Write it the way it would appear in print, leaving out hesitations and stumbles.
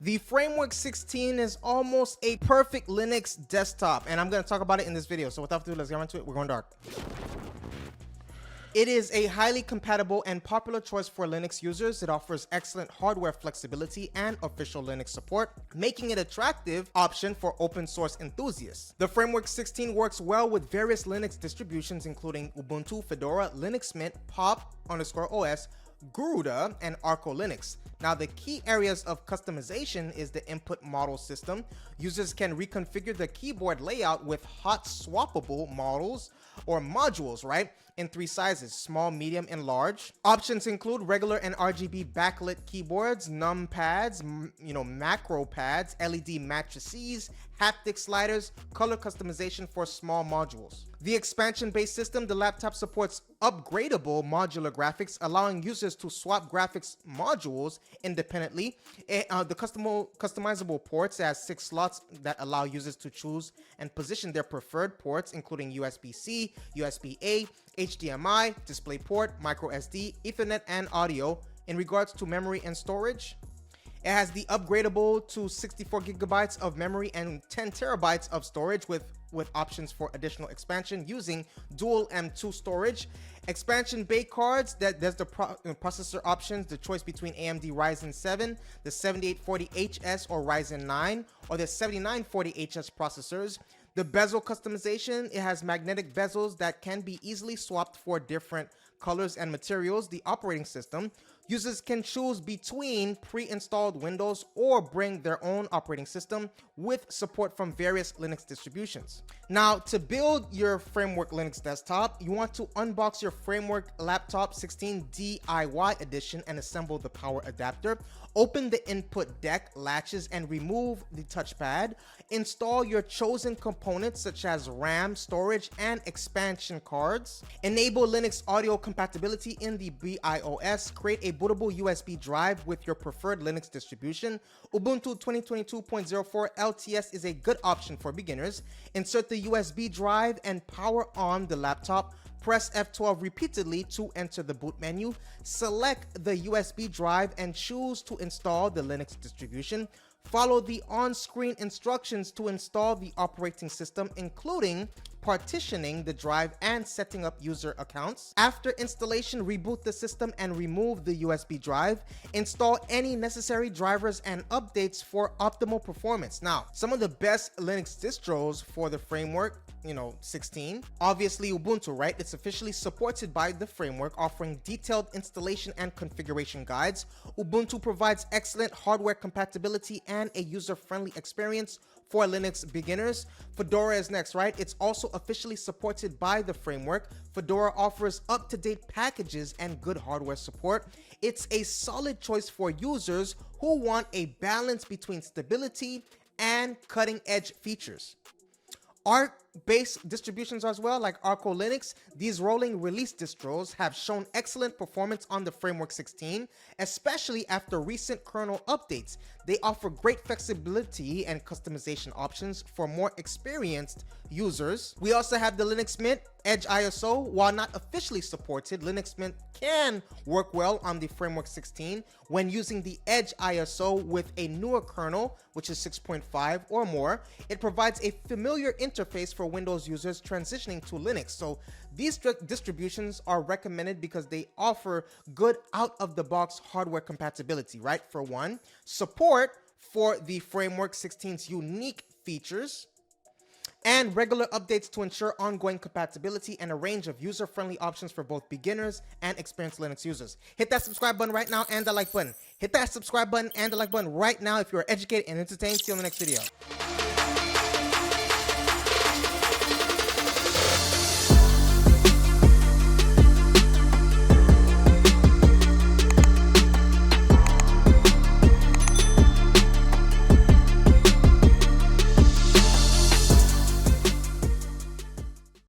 The Framework 16 is almost a perfect Linux desktop, and I'm going to talk about it in this video. So without further ado, let's get into it. We're going dark. It is a highly compatible and popular choice for Linux users. It offers excellent hardware flexibility and official Linux support, making it an attractive option for open source enthusiasts. The Framework 16 works well with various Linux distributions, including Ubuntu, Fedora, Linux Mint, Pop_OS, Garuda, and Arco Linux. Now, the key areas of customization is the input model system. Users can reconfigure the keyboard layout with hot swappable models or modules, right? In three sizes: small, medium, and large. Options include regular and RGB backlit keyboards, numpads, macro pads, LED matrices, haptic sliders, color customization for small modules. The expansion-based system, the laptop supports upgradable modular graphics, allowing users to swap graphics modules independently. The customizable ports has 6 slots that allow users to choose and position their preferred ports, including USB-C, USB-A, HDMI, DisplayPort, microSD, Ethernet, and audio. In regards to memory and storage, it has the upgradable to 64 gigabytes of memory and 10 terabytes of storage with options for additional expansion using dual M2 storage. Expansion bay cards, there's the processor options, the choice between AMD Ryzen 7, the 7840HS or Ryzen 9, or the 7940HS processors. The bezel customization, it has magnetic bezels that can be easily swapped for different colors and materials. The operating system, users can choose between pre-installed Windows or bring their own operating system with support from various Linux distributions. Now, to build your Framework Linux desktop, you want to unbox your Framework Laptop 16 DIY edition and assemble the power adapter. Open the input deck latches and remove the touchpad. Install your chosen components such as RAM, storage, and expansion cards. Enable Linux audio compatibility in the BIOS. Create a bootable USB drive with your preferred Linux distribution. Ubuntu 2022.04 LTS is a good option for beginners. Insert the USB drive and power on the laptop. Press F12 repeatedly to enter the boot menu. Select the USB drive and choose to install the Linux distribution. Follow the on-screen instructions to install the operating system, including partitioning the drive and setting up user accounts. After installation, reboot the system and remove the USB drive. Install any necessary drivers and updates for optimal performance. Now, some of the best Linux distros for the Framework 16, obviously Ubuntu, right? It's officially supported by the Framework, offering detailed installation and configuration guides. Ubuntu provides excellent hardware compatibility and a user-friendly experience for Linux beginners. Fedora is next, right? It's also officially supported by the Framework. Fedora offers up-to-date packages and good hardware support. It's a solid choice for users who want a balance between stability and cutting-edge features. ARC-based distributions as well, like Arco Linux, these rolling release distros have shown excellent performance on the Framework 16, especially after recent kernel updates. They offer great flexibility and customization options for more experienced users. We also have the Linux Mint Edge ISO. While not officially supported, Linux Mint can work well on the Framework 16 when using the Edge ISO with a newer kernel, which is 6.5 or more. It provides a familiar interface for Windows users transitioning to Linux. So these distributions are recommended because they offer good out-of-the-box hardware compatibility, right? For one, support for the Framework 16's unique features, and regular updates to ensure ongoing compatibility, and a range of user-friendly options for both beginners and experienced Linux users. Hit that subscribe button right now and the like button. Hit that subscribe button and the like button right now if you are educated and entertained. See you on the next video.